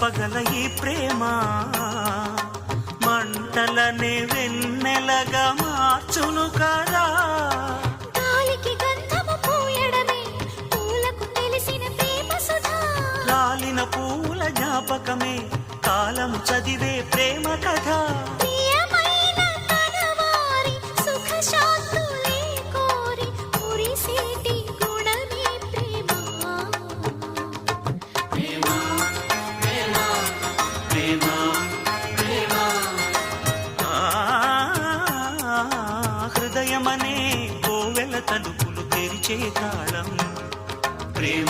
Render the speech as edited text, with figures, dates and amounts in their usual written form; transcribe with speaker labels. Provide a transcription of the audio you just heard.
Speaker 1: చెప్పగల ఈ ప్రేమ మంటలనే వెన్నెలగా మార్చును కదా.
Speaker 2: గాలికి గంధము పూయడమే పూలకు తెలిసిన ప్రేమ సుధా.
Speaker 1: రాలిన పూల జ్ఞాపకమే కాలము చదివే ప్రేమ కథ.
Speaker 2: ప్రియమైన తనవారి సుఖ శాంతులే కోరి మురిసేటి గుణమే ప్రేమ.
Speaker 1: ప్రేమ ప్రేమ ప్రేమ ప్రేమ. హృదయమనే కోవెల తలుపులు తెరిచే తాళం ప్రేమ.